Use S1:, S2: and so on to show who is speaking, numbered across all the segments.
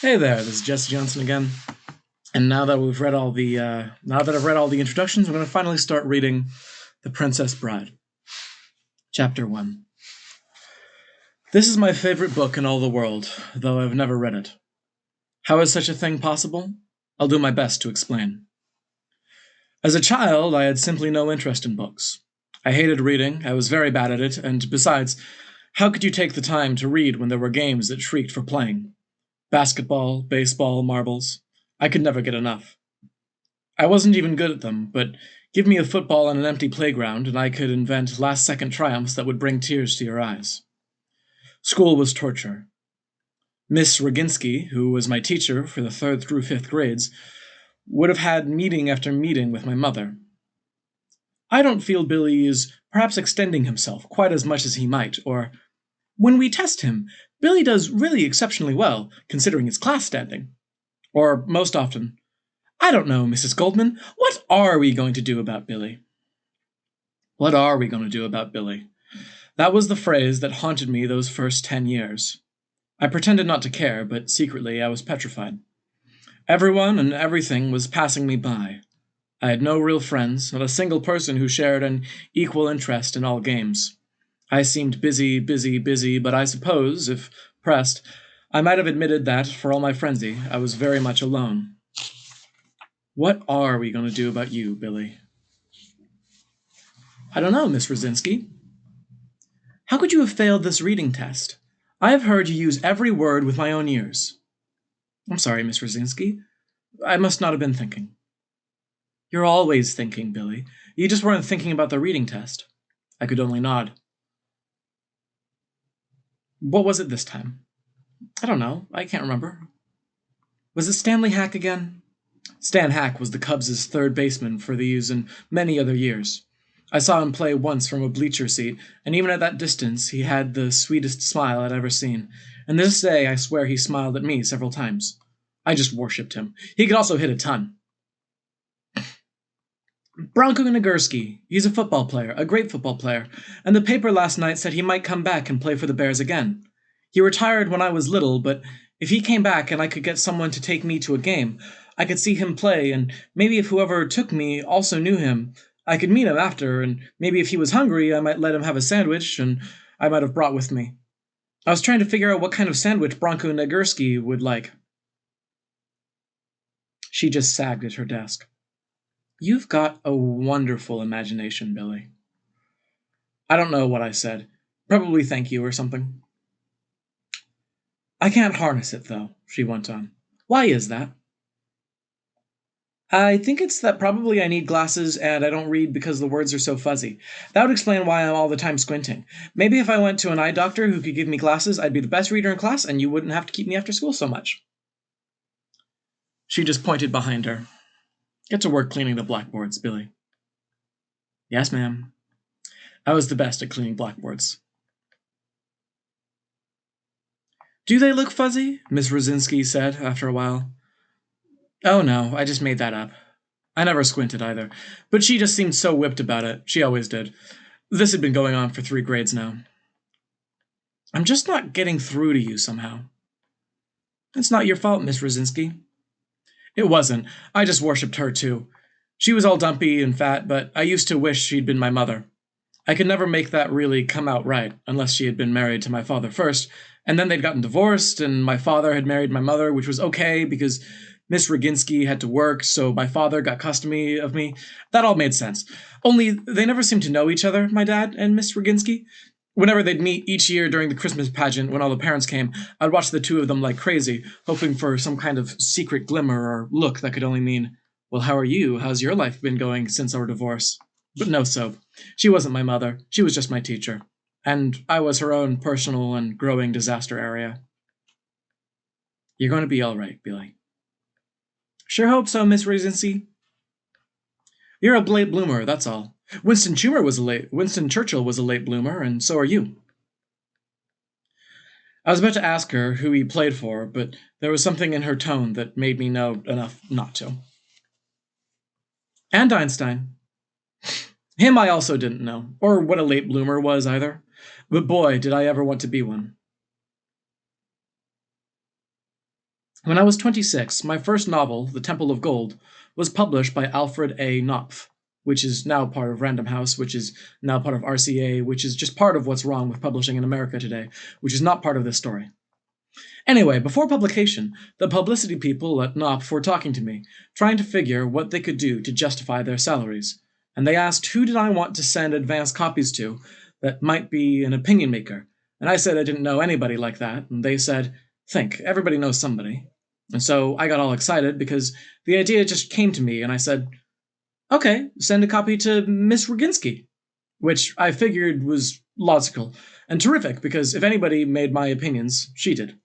S1: Hey there, this is Jesse Johnson again. And now that we've read all the, now that I've read all the introductions, we're going to finally start reading *The Princess Bride*, Chapter 1. This is my favorite book in all the world, though I've never read it. How is such a thing possible? I'll do my best to explain. As a child, I had simply no interest in books. I hated reading, I was very bad at it, and besides, how could you take the time to read when there were games that shrieked for playing? Basketball, baseball, marbles. I could never get enough. I wasn't even good at them, but give me a football on an empty playground and I could invent last-second triumphs that would bring tears to your eyes. School was torture. Miss Roginski, who was my teacher for the 3rd through 5th grades, would have had meeting after meeting with my mother. I don't feel Billy is perhaps extending himself quite as much as he might, or, when we test him, Billy does really exceptionally well, considering his class standing. Or, most often, I don't know, Mrs. Goldman, what are we going to do about Billy? What are we going to do about Billy? That was the phrase that haunted me those first 10 years. I pretended not to care, but secretly I was petrified. Everyone and everything was passing me by. I had no real friends, not a single person who shared an equal interest in all games. I seemed busy, but I suppose, if pressed, I might have admitted that, for all my frenzy, I was very much alone. What are we going to do about you, Billy? I don't know, Miss Rosinski. How could you have failed this reading test? I have heard you use every word with my own ears. I'm sorry, Miss Rosinski. I must not have been thinking. You're always thinking, Billy. You just weren't thinking about the reading test. I could only nod. What was it this time? I don't know. I can't remember. Was it Stanley Hack again? Stan Hack was the Cubs' third baseman for these and many other years. I saw him play once from a bleacher seat, and even at that distance he had the sweetest smile I'd ever seen, and to this day I swear he smiled at me several times. I just worshipped him. He could also hit a ton. Bronco Nagurski. He's a football player, a great football player, and the paper last night said he might come back and play for the Bears again. He retired when I was little, but if he came back and I could get someone to take me to a game, I could see him play, and maybe if whoever took me also knew him, I could meet him after, and maybe if he was hungry, I might let him have a sandwich, and I might have brought with me. I was trying to figure out what kind of sandwich Bronco Nagurski would like. She just sagged at her desk. You've got a wonderful imagination, Billy. I don't know what I said. Probably thank you or something. I can't harness it, though, she went on. Why is that? I think it's that probably I need glasses and I don't read because the words are so fuzzy. That would explain why I'm all the time squinting. Maybe if I went to an eye doctor who could give me glasses, I'd be the best reader in class and you wouldn't have to keep me after school so much. She just pointed behind her. Get to work cleaning the blackboards, Billy. Yes, ma'am. I was the best at cleaning blackboards. Do they look fuzzy? Miss Rosinski said after a while. Oh no, I just made that up. I never squinted either, but she just seemed so whipped about it. She always did. This had been going on for 3 grades now. I'm just not getting through to you somehow. It's not your fault, Miss Rosinski. It wasn't. I just worshipped her too. She was all dumpy and fat, but I used to wish she'd been my mother. I could never make that really come out right, unless she had been married to my father first, and then they'd gotten divorced, and my father had married my mother, which was okay because Miss Roginski had to work, so my father got custody of me. That all made sense. Only they never seemed to know each other, my dad and Miss Roginski. Whenever they'd meet each year during the Christmas pageant when all the parents came, I'd watch the two of them like crazy, hoping for some kind of secret glimmer or look that could only mean, well, how are you? How's your life been going since our divorce? But no soap. She wasn't my mother. She was just my teacher. And I was her own personal and growing disaster area. You're going to be all right, Billy. Sure hope so, Miss Regency. You're a late bloomer, that's all. Winston Churchill was a late bloomer, and so are you. I was about to ask her who he played for, but there was something in her tone that made me know enough not to. And Einstein. Him I also didn't know, or what a late bloomer was either. But boy, did I ever want to be one. When I was 26, my first novel, The Temple of Gold, was published by Alfred A. Knopf, which is now part of Random House, which is now part of RCA, which is just part of what's wrong with publishing in America today, which is not part of this story. Anyway, before publication, the publicity people at Knopf were talking to me, trying to figure what they could do to justify their salaries. And they asked who did I want to send advance copies to that might be an opinion maker. And I said I didn't know anybody like that, and they said, think, everybody knows somebody. And so I got all excited because the idea just came to me, and I said, okay, send a copy to Miss Roginski, which I figured was logical and terrific because if anybody made my opinions, she did.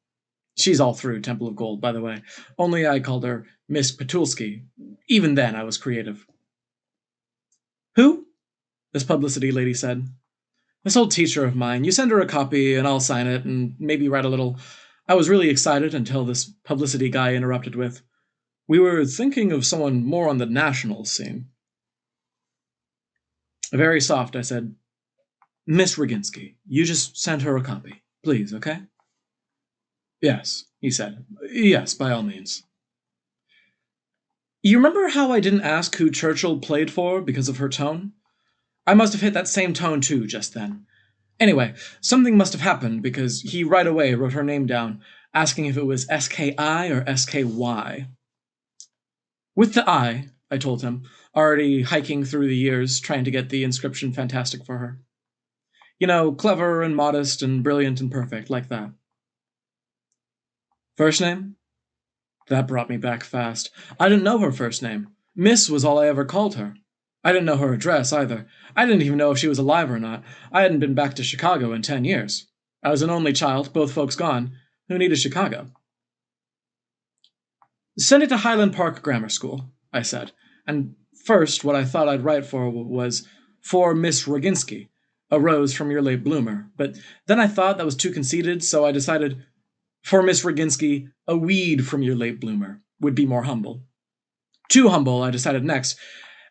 S1: She's all through Temple of Gold, by the way. Only I called her Miss Petulski. Even then, I was creative. Who? This publicity lady said. This old teacher of mine. You send her a copy, and I'll sign it, and maybe write a little. I was really excited until this publicity guy interrupted with, we were thinking of someone more on the national scene. Very soft, I said, Miss Roginski, you just send her a copy, please, okay? Yes, he said. Yes, by all means. You remember how I didn't ask who Churchill played for because of her tone? I must have hit that same tone too just then. Anyway, something must have happened because he right away wrote her name down, asking if it was S-K-I or S-K-Y. With the I told him, already hiking through the years trying to get the inscription fantastic for her. You know, clever and modest and brilliant and perfect, like that. First name? That brought me back fast. I didn't know her first name. Miss was all I ever called her. I didn't know her address, either. I didn't even know if she was alive or not. I hadn't been back to Chicago in 10 years. I was an only child, both folks gone. Who needed Chicago? Send it to Highland Park Grammar School, I said. And first, what I thought I'd write for was, for Miss Roginski, a rose from your late bloomer. But then I thought that was too conceited, so I decided, for Miss Roginski, a weed from your late bloomer would be more humble. Too humble, I decided next,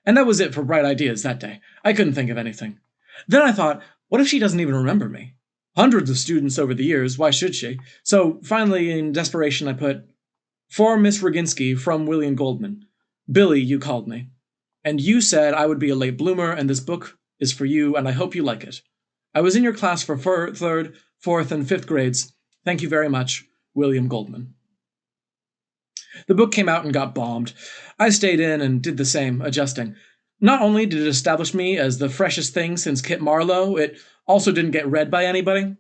S1: and that was it for bright ideas that day. I couldn't think of anything. Then I thought, what if she doesn't even remember me? Hundreds of students over the years, why should she? So finally, in desperation, I put, for Miss Roginski from William Goldman. Billy, you called me. And you said I would be a late bloomer, and this book is for you, and I hope you like it. I was in your class for third, fourth, and fifth grades. Thank you very much, William Goldman. The book came out and got bombed. I stayed in and did the same, adjusting. Not only did it establish me as the freshest thing since Kit Marlowe, it also didn't get read by anybody.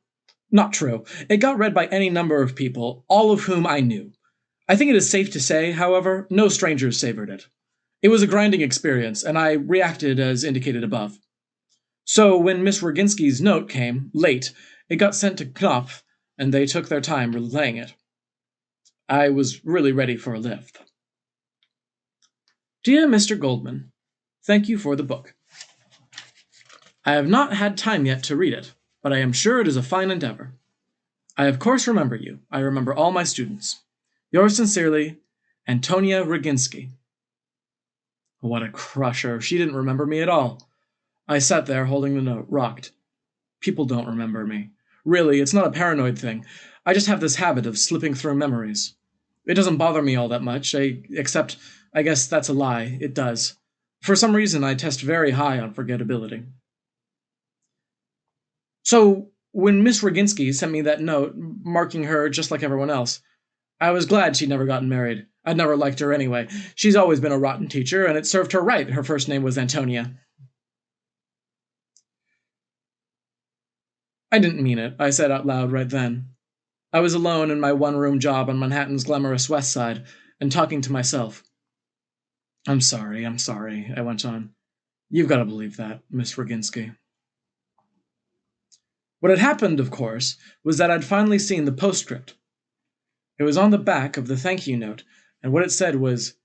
S1: Not true. It got read by any number of people, all of whom I knew. I think it is safe to say, however, no strangers savored it. It was a grinding experience, and I reacted as indicated above. So when Miss Roginski's note came, late, it got sent to Knopf, and they took their time relaying it. I was really ready for a lift. Dear Mr. Goldman, thank you for the book. I have not had time yet to read it, but I am sure it is a fine endeavor. I of course remember you. I remember all my students. Yours sincerely, Antonia Roginski. What a crusher. She didn't remember me at all. I sat there holding the note, rocked. People don't remember me. Really, it's not a paranoid thing. I just have this habit of slipping through memories. It doesn't bother me all that much, except, I guess that's a lie, it does. For some reason, I test very high on forgettability. So, when Miss Roginski sent me that note, marking her just like everyone else, I was glad she'd never gotten married. I'd never liked her anyway. She's always been a rotten teacher, and it served her right her first name was Antonia. I didn't mean it, I said out loud right then. I was alone in my one-room job on Manhattan's glamorous West Side, and talking to myself. I'm sorry, I went on. You've got to believe that, Miss Roginski. What had happened, of course, was that I'd finally seen the postscript. It was on the back of the thank you note, and what it said was,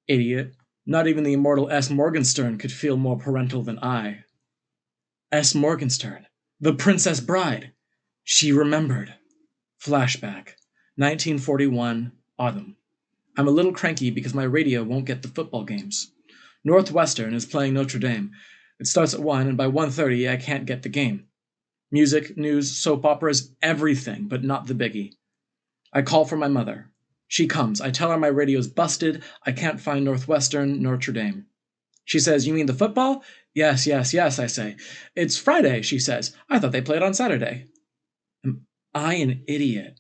S1: Idiot, not even the immortal S. Morgenstern could feel more parental than I. S. Morgenstern, the Princess Bride. She remembered. Flashback, 1941, autumn. I'm a little cranky because my radio won't get the football games. Northwestern is playing Notre Dame. It starts at 1, and by 1:30 I can't get the game. Music, news, soap operas, everything, but not the biggie. I call for my mother. She comes. I tell her my radio's busted. I can't find Northwestern, Notre Dame. She says, "You mean the football?" "Yes, yes, yes," I say. "It's Friday," she says. "I thought they played on Saturday." Am I an idiot?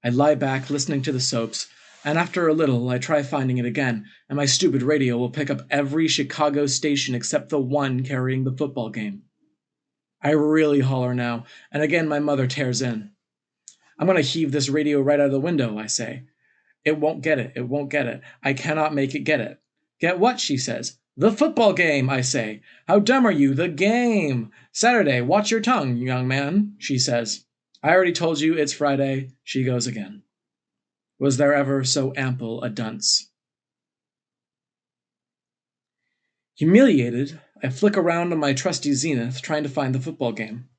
S1: I lie back, listening to the soaps, and after a little, I try finding it again, and my stupid radio will pick up every Chicago station except the one carrying the football game. I really holler now, and again my mother tears in. "I'm going to heave this radio right out of the window," I say. "It won't get it. It won't get it. I cannot make it get it." "Get what?" she says. "The football game," I say. "How dumb are you? The game. Saturday. Watch your tongue, young man," she says. "I already told you it's Friday." She goes again. Was there ever so ample a dunce? Humiliated, I flick around on my trusty Zenith trying to find the football game.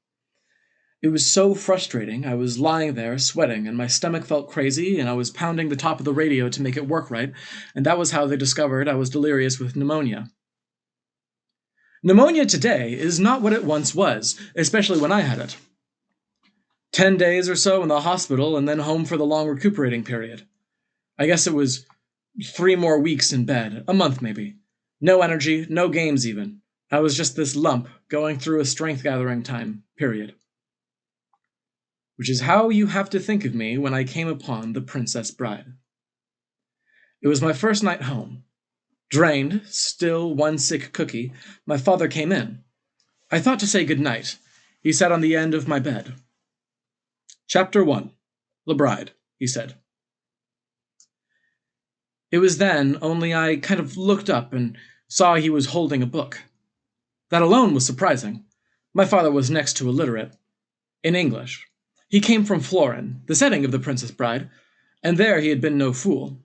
S1: It was so frustrating. I was lying there sweating, and my stomach felt crazy, and I was pounding the top of the radio to make it work right, and that was how they discovered I was delirious with pneumonia. Pneumonia today is not what it once was, especially when I had it. 10 days or so in the hospital, and then home for the long recuperating period. I guess it was 3 more weeks in bed, a month maybe. No energy, no games even. I was just this lump going through a strength-gathering time, period. Which is how you have to think of me when I came upon the Princess Bride. It was my first night home. Drained, still one sick cookie, my father came in. I thought to say good night. He sat on the end of my bed. "Chapter 1. The Bride," he said. It was then, only I kind of looked up and saw he was holding a book. That alone was surprising. My father was next to illiterate. In English. He came from Florin, the setting of The Princess Bride, and there he had been no fool.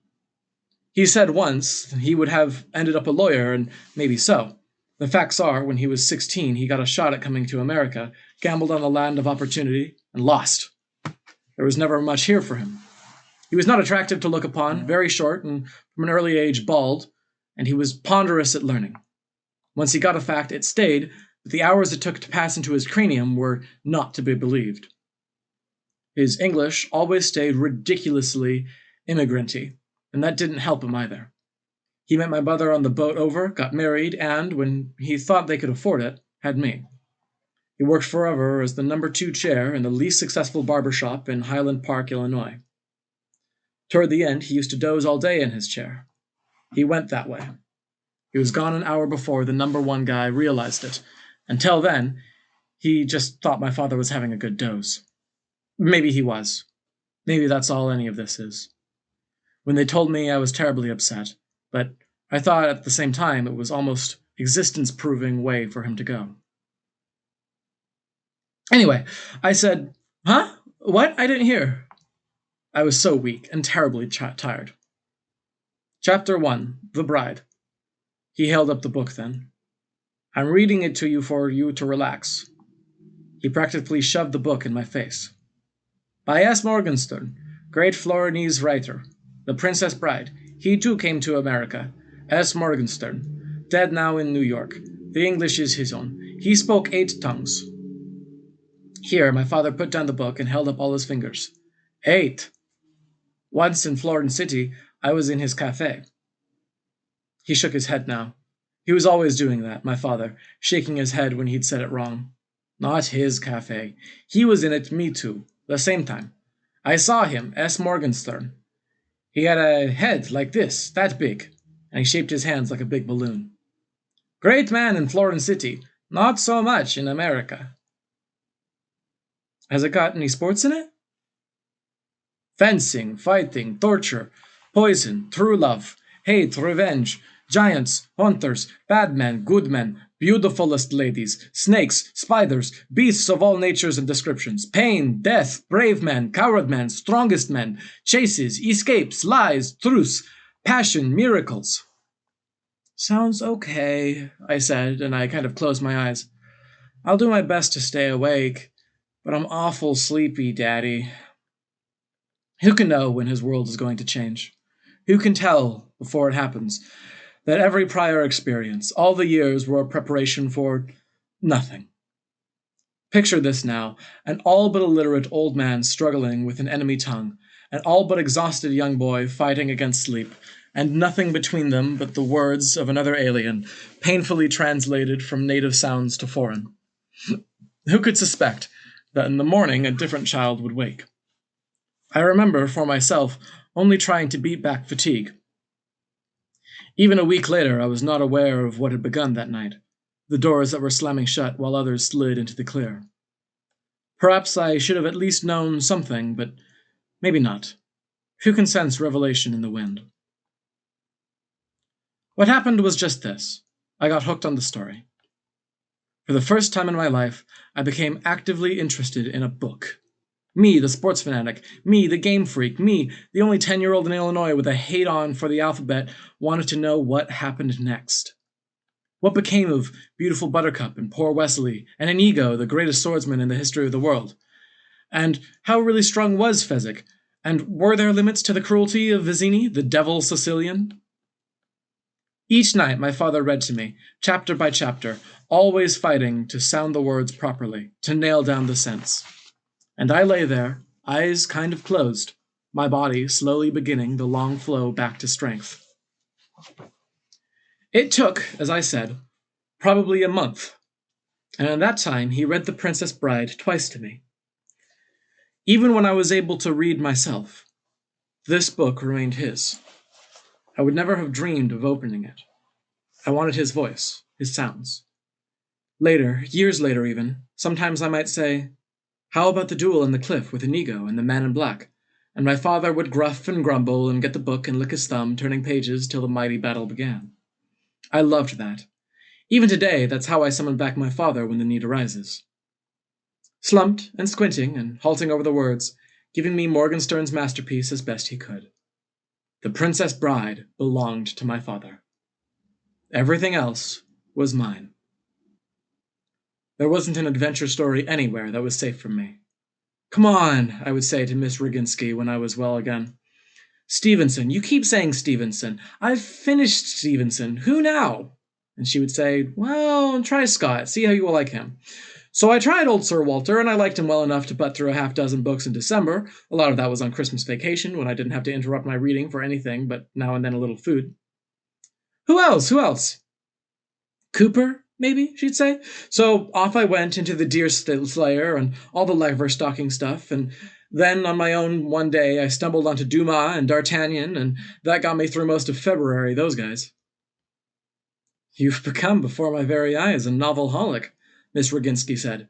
S1: He said once he would have ended up a lawyer, and maybe so. The facts are, when he was 16, he got a shot at coming to America, gambled on the land of opportunity, and lost. There was never much here for him. He was not attractive to look upon, very short, and from an early age bald, and he was ponderous at learning. Once he got a fact, it stayed, but the hours it took to pass into his cranium were not to be believed. His English always stayed ridiculously immigranty, and that didn't help him either. He met my brother on the boat over, got married, and, when he thought they could afford it, had me. He worked forever as the number 2 chair in the least successful barber shop in Highland Park, Illinois. Toward the end, he used to doze all day in his chair. He went that way. He was gone an hour before the number 1 guy realized it. Until then, he just thought my father was having a good doze. Maybe he was. Maybe that's all any of this is. When they told me, I was terribly upset, but I thought at the same time it was almost existence-proving way for him to go. Anyway, I said, "Huh? What? I didn't hear." I was so weak and terribly tired. Chapter 1. The Bride. He held up the book then. "I'm reading it to you for you to relax." He practically shoved the book in my face. "By S. Morgenstern, great Florinese writer. The Princess Bride. He too came to America. S. Morgenstern. Dead now in New York. The English is his own. He spoke 8 tongues. Here, my father put down the book and held up all his fingers. 8. Once in Florin City, I was in his cafe. He shook his head now. He was always doing that, my father, shaking his head when he'd said it wrong. Not his cafe. He was in it, me too, the same time. I saw him, S. Morgenstern. He had a head like this, that big, and he shaped his hands like a big balloon. Great man in Florin City, not so much in America. Has it got any sports in it? Fencing, fighting, torture, poison, true love, hate, revenge, giants, hunters, bad men, good men, beautifulest ladies, snakes, spiders, beasts of all natures and descriptions, pain, death, brave men, coward men, strongest men, chases, escapes, lies, truths, passion, miracles. Sounds okay, I said, and I kind of closed my eyes. I'll do my best to stay awake, but I'm awful sleepy, Daddy. Who can know when his world is going to change? Who can tell, before it happens, that every prior experience, all the years, were a preparation for nothing? Picture this now, an all but illiterate old man struggling with an enemy tongue, an all but exhausted young boy fighting against sleep, and nothing between them but the words of another alien, painfully translated from native sounds to foreign. Who could suspect that in the morning a different child would wake? I remember, for myself, only trying to beat back fatigue. Even a week later, I was not aware of what had begun that night, the doors that were slamming shut while others slid into the clear. Perhaps I should have at least known something, but maybe not. Who can sense revelation in the wind? What happened was just this. I got hooked on the story. For the first time in my life, I became actively interested in a book. Me, the sports fanatic, me, the game freak, me, the only 10-year-old in Illinois with a hate-on for the alphabet, wanted to know what happened next. What became of beautiful Buttercup and poor Wesley, and Inigo, the greatest swordsman in the history of the world? And how really strong was Fezzik? And were there limits to the cruelty of Vizzini, the devil Sicilian? Each night my father read to me, chapter by chapter, always fighting to sound the words properly, to nail down the sense. And I lay there, eyes kind of closed, my body slowly beginning the long flow back to strength. It took, as I said, probably a month, and in that time he read The Princess Bride twice to me. Even when I was able to read myself, this book remained his. I would never have dreamed of opening it. I wanted his voice, his sounds. Later, years later even, sometimes I might say, "How about the duel on the cliff with Inigo and the man in black?" And my father would gruff and grumble and get the book and lick his thumb, turning pages till the mighty battle began. I loved that. Even today, that's how I summon back my father when the need arises. Slumped and squinting and halting over the words, giving me Morgenstern's masterpiece as best he could. The Princess Bride belonged to my father. Everything else was mine. There wasn't an adventure story anywhere that was safe from me. "Come on," I would say to Miss Roginski when I was well again. "Stevenson, you keep saying Stevenson. I've finished Stevenson. Who now?" And she would say, "Well, try Scott. See how you will like him." So I tried old Sir Walter, and I liked him well enough to butt through a half-dozen books in December. A lot of that was on Christmas vacation, when I didn't have to interrupt my reading for anything but now and then a little food. Who else? Who else? Cooper, maybe, she'd say. So off I went into the Deer Slayer and all the Leverstocking stuff, and then on my own one day I stumbled onto Dumas and D'Artagnan, and that got me through most of February, those guys. "You've become, before my very eyes, a novelholic," Miss Roginski said.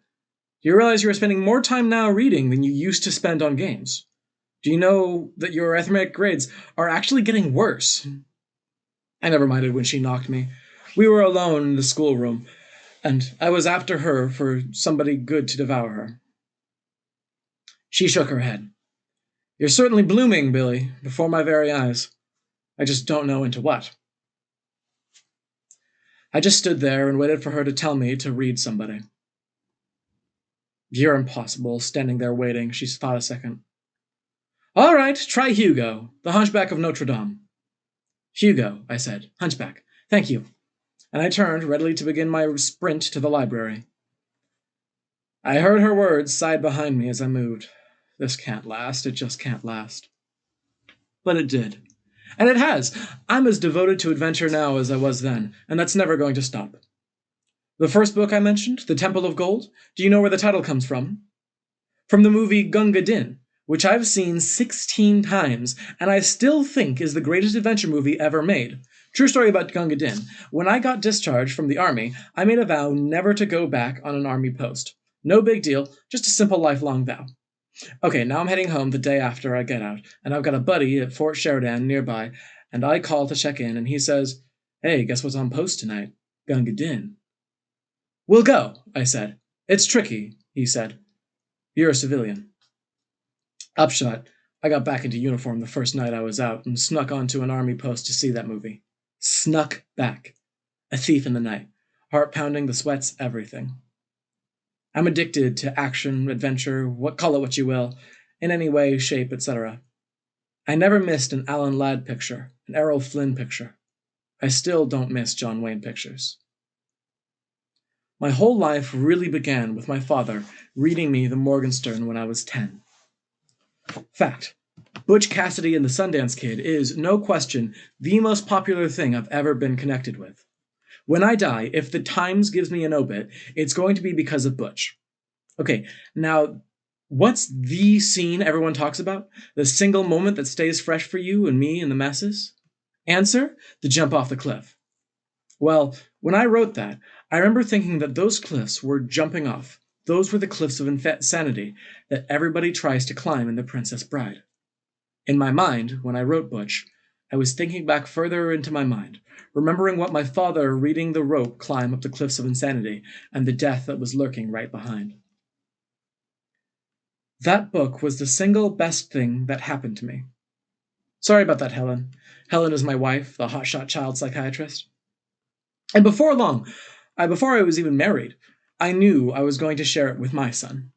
S1: "Do you realize you are spending more time now reading than you used to spend on games? Do you know that your arithmetic grades are actually getting worse?" I never minded when she knocked me. We were alone in the schoolroom, and I was after her for somebody good to devour her. She shook her head. "You're certainly blooming, Billy, before my very eyes. I just don't know into what." I just stood there and waited for her to tell me to read somebody. "You're impossible, standing there waiting," she thought a second. "All right, try Hugo, the Hunchback of Notre Dame." "Hugo," I said. "Hunchback. Thank you." And I turned, ready to begin my sprint to the library. I heard her words sigh behind me as I moved. This can't last. It just can't last. But it did. And it has. I'm as devoted to adventure now as I was then, and that's never going to stop. The first book I mentioned, The Temple of Gold, do you know where the title comes from? From the movie Gunga Din, which I've seen 16 times, and I still think is the greatest adventure movie ever made. True story about Gunga Din. When I got discharged from the army, I made a vow never to go back on an army post. No big deal, just a simple lifelong vow. Okay, now I'm heading home the day after I get out, and I've got a buddy at Fort Sheridan nearby, and I call to check in, and he says, "Hey, guess what's on post tonight? Gunga Din." "We'll go," I said. "It's tricky," he said. "You're a civilian." Upshot, I got back into uniform the first night I was out and snuck onto an army post to see that movie. Snuck back. A thief in the night. Heart pounding, the sweats, everything. I'm addicted to action, adventure, call it what you will, in any way, shape, etc. I never missed an Alan Ladd picture, an Errol Flynn picture. I still don't miss John Wayne pictures. My whole life really began with my father reading me the Morgenstern when I was 10. Fact, Butch Cassidy and the Sundance Kid is, no question, the most popular thing I've ever been connected with. When I die, if the Times gives me an obit, it's going to be because of Butch. Okay, now, what's the scene everyone talks about? The single moment that stays fresh for you and me and the masses? Answer: the jump off the cliff. Well, when I wrote that, I remember thinking that those cliffs were jumping off. Those were the cliffs of insanity that everybody tries to climb in The Princess Bride. In my mind, when I wrote Butch, I was thinking back further into my mind, remembering what my father reading the rope climb up the cliffs of insanity and the death that was lurking right behind. That book was the single best thing that happened to me. Sorry about that, Helen. Helen is my wife, the hotshot child psychiatrist. And before long, before I was even married, I knew I was going to share it with my son.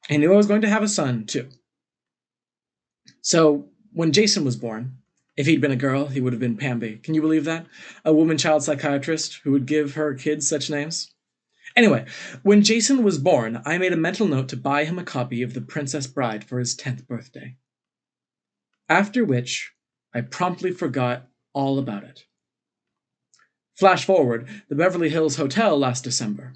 S1: I knew I was going to have a son, too. So, when Jason was born, if he'd been a girl, he would have been Pamby. Can you believe that? A woman child psychiatrist who would give her kids such names? Anyway, when Jason was born, I made a mental note to buy him a copy of The Princess Bride for his 10th birthday. After which, I promptly forgot all about it. Flash forward, the Beverly Hills Hotel last December.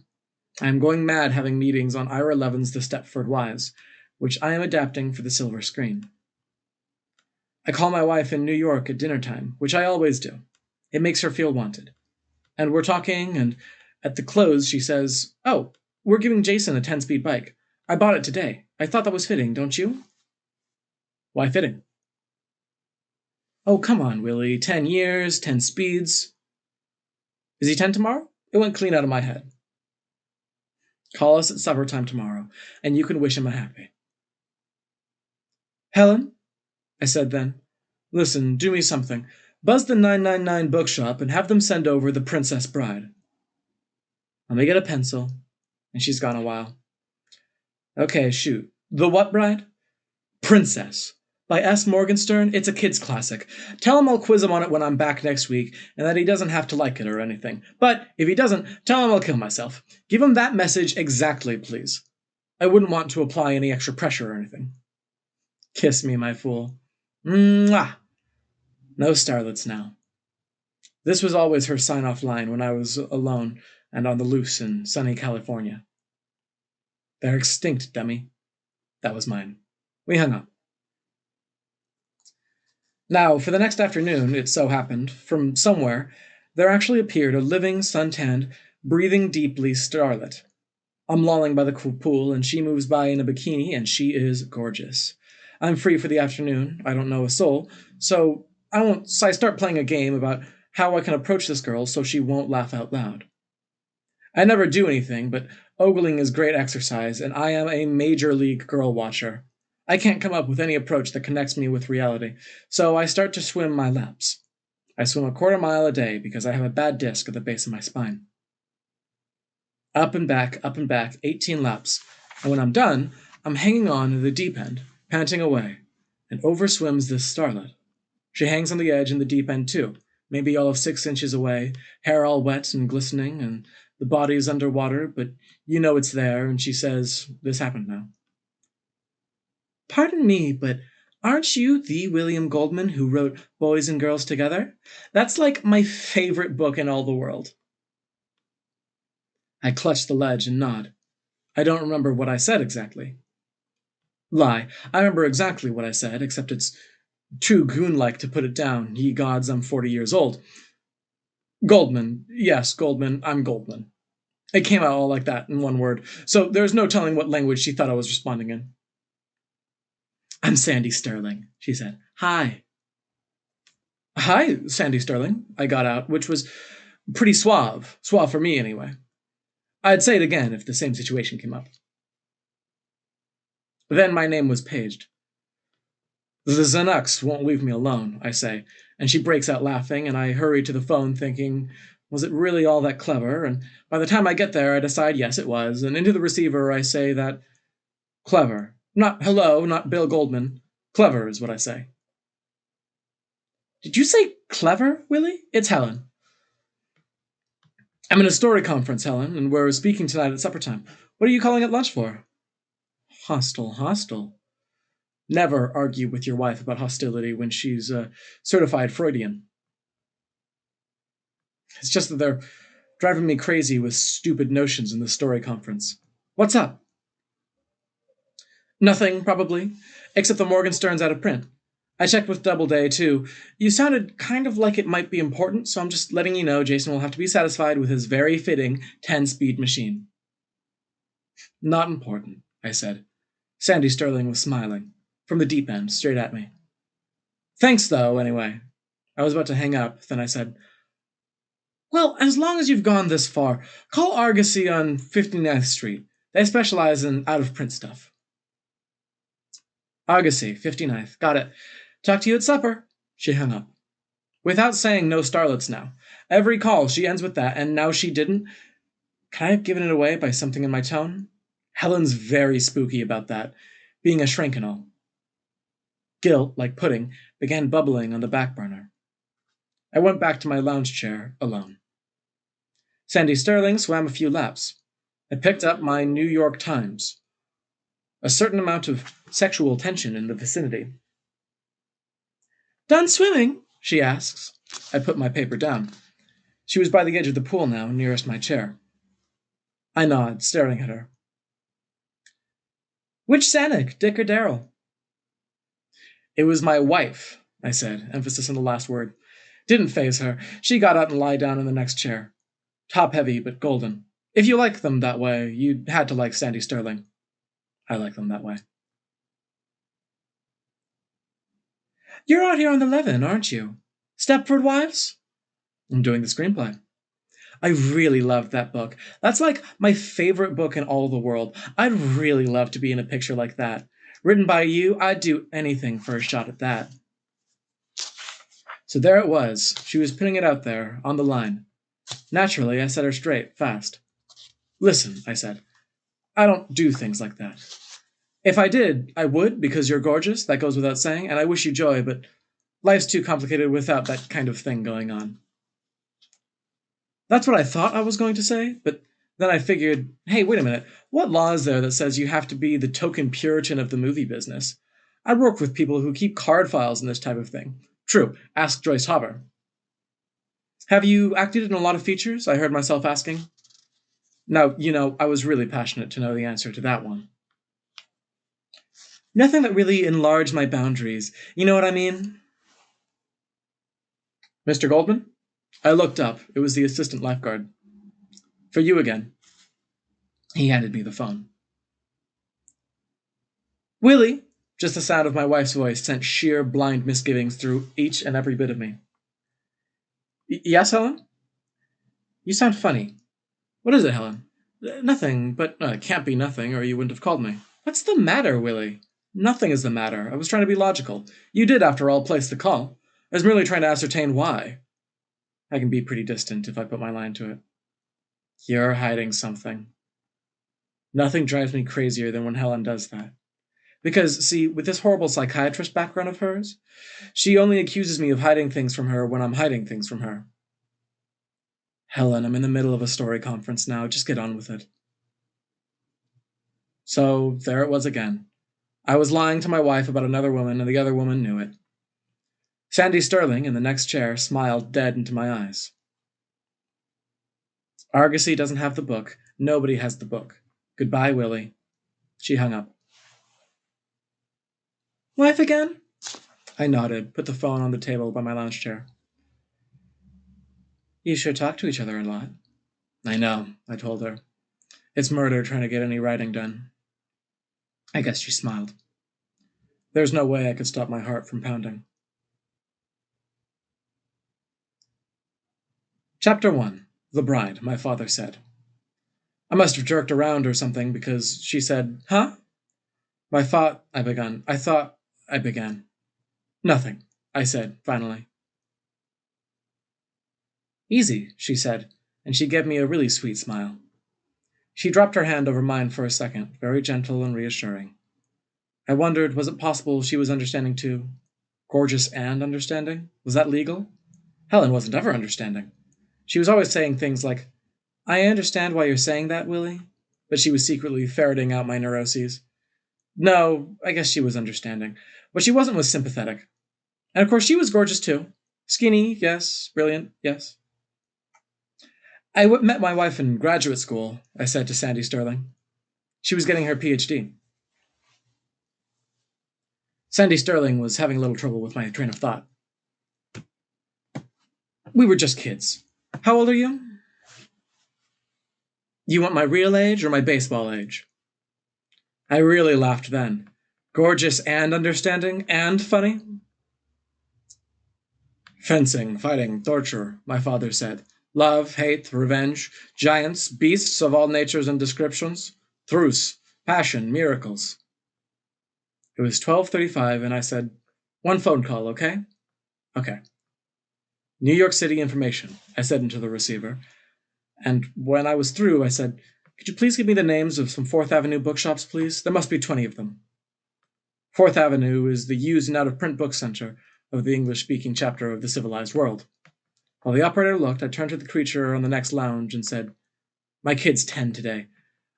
S1: I am going mad having meetings on Ira Levin's The Stepford Wives, which I am adapting for the silver screen. I call my wife in New York at dinner time, which I always do. It makes her feel wanted. And we're talking, and at the close she says, "Oh, we're giving Jason a 10-speed bike. I bought it today. I thought that was fitting, don't you?" "Why fitting?" "Oh, come on, Willie. 10 years, 10 speeds." "Is he 10 tomorrow?" It went clean out of my head. "Call us at supper time tomorrow, and you can wish him a happy." "Helen," I said then, "listen, do me something. Buzz the 999 bookshop and have them send over The Princess Bride." "Let me get a pencil." And she's gone a while. "Okay, shoot. The what bride?" "Princess. By S. Morgenstern. It's a kid's classic. Tell him I'll quiz him on it when I'm back next week, and that he doesn't have to like it or anything. But if he doesn't, tell him I'll kill myself. Give him that message exactly, please. I wouldn't want to apply any extra pressure or anything." Kiss me, my fool. Mwah! No starlets now. This was always her sign-off line when I was alone and on the loose in sunny California. "They're extinct, dummy." That was mine. We hung up. Now, for the next afternoon, it so happened, from somewhere, there actually appeared a living, suntanned, breathing deeply starlet. I'm lolling by the pool, and she moves by in a bikini, and she is gorgeous. I'm free for the afternoon. I don't know a soul, so I start playing a game about how I can approach this girl so she won't laugh out loud. I never do anything, but ogling is great exercise, and I am a major league girl watcher. I can't come up with any approach that connects me with reality, so I start to swim my laps. I swim a quarter mile a day because I have a bad disc at the base of my spine. Up and back, 18 laps, and when I'm done, I'm hanging on to the deep end, panting away, and over swims this starlet. She hangs on the edge in the deep end too, maybe all of 6 inches away, hair all wet and glistening, and the body is underwater, but you know it's there, and she says, "This happened now." "Pardon me, but aren't you the William Goldman who wrote Boys and Girls Together? That's like my favorite book in all the world." I clutch the ledge and nod. I don't remember what I said exactly. Lie. I remember exactly what I said, except it's too goon-like to put it down. Ye gods, I'm 40 years old. "Goldman. Yes, Goldman. I'm Goldman." It came out all like that, in one word, so there's no telling what language she thought I was responding in. "I'm Sandy Sterling," she said. "Hi." "Hi, Sandy Sterling," I got out, which was pretty suave. Suave for me, anyway. I'd say it again if the same situation came up. Then my name was paged. "The Xanax won't leave me alone," I say, and she breaks out laughing, and I hurry to the phone thinking, was it really all that clever? And by the time I get there, I decide yes, it was, and into the receiver I say that clever. Not hello, not Bill Goldman. Clever is what I say. "Did you say clever, Willie? It's Helen." "I'm in a story conference, Helen, and we're speaking tonight at supper time. What are you calling at lunch for?" Hostile. Never argue with your wife about hostility when she's a certified Freudian. It's just that they're driving me crazy with stupid notions in the story conference. What's up? Nothing, probably, except the Morgenstern's out of print. I checked with Doubleday, too. You sounded kind of like it might be important, so I'm just letting you know Jason will have to be satisfied with his very fitting 10-speed machine. Not important, I said. Sandy Sterling was smiling, from the deep end, straight at me. Thanks, though, anyway. I was about to hang up, then I said, well, as long as you've gone this far, call Argosy on 59th Street. They specialize in out-of-print stuff. Argosy, 59th. Got it. Talk to you at supper. She hung up. Without saying no starlets now. Every call, she ends with that, and now she didn't. Can I have given it away by something in my tone? Helen's very spooky about that, being a shrink and all. Guilt, like pudding, began bubbling on the back burner. I went back to my lounge chair, alone. Sandy Sterling swam a few laps. I picked up my New York Times. A certain amount of sexual tension in the vicinity. Done swimming? She asks. I put my paper down. She was by the edge of the pool now, nearest my chair. I nod, staring at her. Which Sanic, Dick or Daryl? It was my wife, I said, emphasis on the last word. Didn't faze her. She got up and lay down in the next chair. Top-heavy, but golden. If you like them that way, you had to like Sandy Sterling. I like them that way. You're out here on the Levin, aren't you? Stepford Wives? I'm doing the screenplay. I really loved that book. That's like my favorite book in all the world. I'd really love to be in a picture like that. Written by you, I'd do anything for a shot at that. So there it was. She was putting it out there, on the line. Naturally, I set her straight, fast. Listen, I said. I don't do things like that. If I did, I would, because you're gorgeous, that goes without saying, and I wish you joy, but life's too complicated without that kind of thing going on. That's what I thought I was going to say, but then I figured, hey, wait a minute, what law is there that says you have to be the token Puritan of the movie business? I work with people who keep card files and this type of thing. True, ask Joyce Hobber. Have you acted in a lot of features? I heard myself asking. Now, I was really passionate to know the answer to that one. Nothing that really enlarged my boundaries. You know what I mean? Mr. Goldman? I looked up. It was the assistant lifeguard. For you again. He handed me the phone. Willie! Just the sound of my wife's voice sent sheer blind misgivings through each and every bit of me. Yes, Helen? You sound funny. What is it, Helen? Nothing, but it can't be nothing, or you wouldn't have called me. What's the matter, Willie? Nothing is the matter. I was trying to be logical. You did, after all, place the call. I was merely trying to ascertain why. I can be pretty distant if I put my line to it. You're hiding something. Nothing drives me crazier than when Helen does that. Because, see, with this horrible psychiatrist background of hers, she only accuses me of hiding things from her when I'm hiding things from her. Helen, I'm in the middle of a story conference now. Just get on with it. So, there it was again. I was lying to my wife about another woman, and the other woman knew it. Sandy Sterling, in the next chair, smiled dead into my eyes. Argosy doesn't have the book. Nobody has the book. Goodbye, Willie. She hung up. Wife again? I nodded, put the phone on the table by my lounge chair. You sure talk to each other a lot. I know, I told her. It's murder trying to get any writing done. I guess she smiled. There's no way I could stop my heart from pounding. Chapter 1. The Bride, my father said. I must have jerked around or something because she said, huh? I began. Nothing, I said, finally. Easy, she said, and she gave me a really sweet smile. She dropped her hand over mine for a second, very gentle and reassuring. I wondered, was it possible she was understanding too? Gorgeous and understanding? Was that legal? Helen wasn't ever understanding. She was always saying things like, I understand why you're saying that, Willie, but she was secretly ferreting out my neuroses. No, I guess she was understanding. What she wasn't was sympathetic. And of course, she was gorgeous too. Skinny, yes. Brilliant, yes. I met my wife in graduate school, I said to Sandy Sterling. She was getting her PhD. Sandy Sterling was having a little trouble with my train of thought. We were just kids. How old are you? You want my real age or my baseball age? I really laughed then. Gorgeous and understanding and funny? Fencing, fighting, torture, my father said. Love, hate, revenge, giants, beasts of all natures and descriptions, truce, passion, miracles. It was 12:35 and I said, one phone call, okay? Okay. New York City information, I said into the receiver. And when I was through, I said, could you please give me the names of some 4th Avenue bookshops, please? There must be 20 of them. 4th Avenue is the used and out-of-print book center of the English-speaking chapter of the civilized world. While the operator looked, I turned to the creature on the next lounge and said, my kid's 10 today.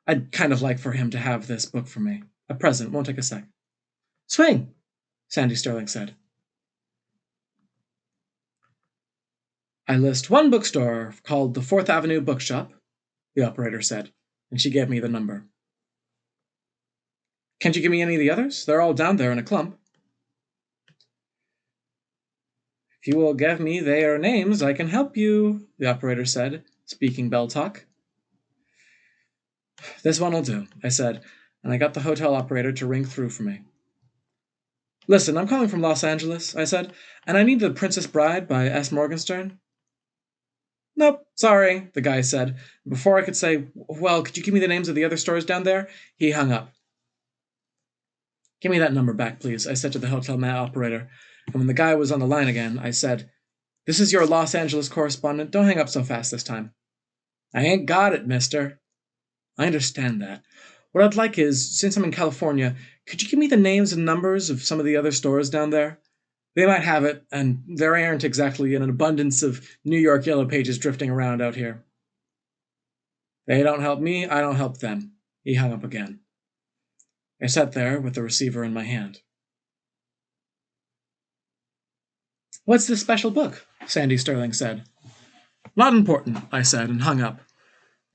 S1: I'd kind of like for him to have this book from me. A present, won't take a sec. Swing, Sandy Sterling said. I list one bookstore called the 4th Avenue Bookshop, the operator said, and she gave me the number. Can't you give me any of the others? They're all down there in a clump. If you will give me their names, I can help you, the operator said, speaking bell talk. This one will do, I said, and I got the hotel operator to ring through for me. Listen, I'm calling from Los Angeles, I said, and I need The Princess Bride by S. Morgenstern. Nope, sorry, the guy said. Before I could say, well, could you give me the names of the other stores down there? He hung up. Give me that number back, please, I said to the hotel operator. And when the guy was on the line again, I said, this is your Los Angeles correspondent. Don't hang up so fast this time. I ain't got it, mister. I understand that. What I'd like is, since I'm in California, could you give me the names and numbers of some of the other stores down there? They might have it, and there aren't exactly an abundance of New York Yellow Pages drifting around out here. They don't help me, I don't help them. He hung up again. I sat there with the receiver in my hand. What's this special book? Sandy Sterling said. Not important, I said, and hung up.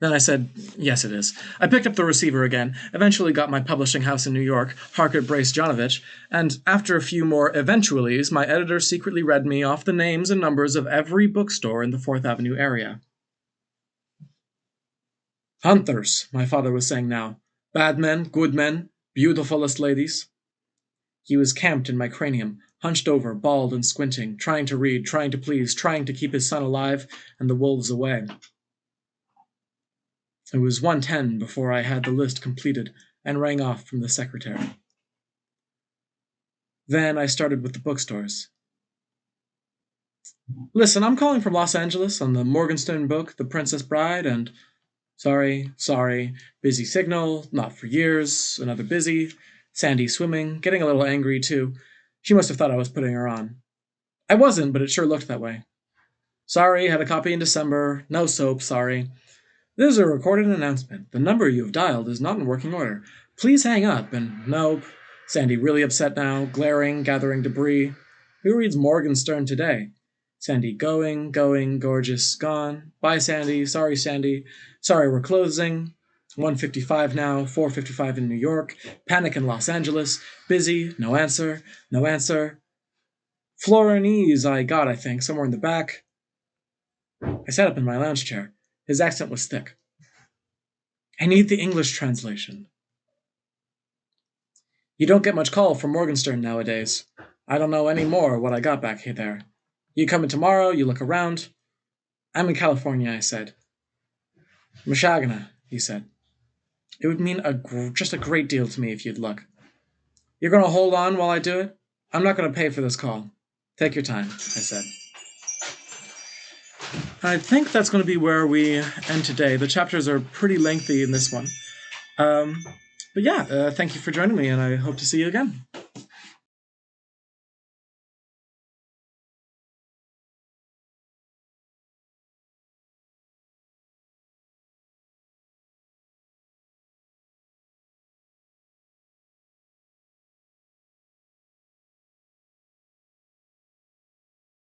S1: Then I said, yes, it is. I picked up the receiver again, eventually got my publishing house in New York, Harcourt Brace Jonovich, and after a few more eventualities, my editor secretly read me off the names and numbers of every bookstore in the 4th Avenue area. Hunters, my father was saying now. Bad men, good men, beautifulest ladies. He was camped in my cranium, hunched over, bald and squinting, trying to read, trying to please, trying to keep his son alive and the wolves away. It was 1:10 before I had the list completed and rang off from the secretary. Then I started with the bookstores. Listen, I'm calling from Los Angeles on the Morgenstern book, The Princess Bride, and sorry, busy signal, not for years, another busy, Sandy swimming, getting a little angry too. She must have thought I was putting her on. I wasn't, but it sure looked that way. Sorry, had a copy in December, no soap, sorry. This is a recorded announcement. The number you have dialed is not in working order. Please hang up, and nope. Sandy really upset now, glaring, gathering debris. Who reads Morgenstern today? Sandy going, gorgeous, gone. Bye, Sandy. Sorry, we're closing. 1:55 now, 4:55 in New York. Panic in Los Angeles. Busy, no answer. Florinese I got, I think, somewhere in the back. I sat up in my lounge chair. His accent was thick. I need the English translation. You don't get much call from Morgenstern nowadays. I don't know any more what I got back there. You come in tomorrow, you look around. I'm in California, I said. Mashagana, he said. It would mean just a great deal to me if you'd look. You're going to hold on while I do it? I'm not going to pay for this call. Take your time, I said. I think that's going to be where we end today. The chapters are pretty lengthy in this one. But yeah, thank you for joining me, and I hope to see you again.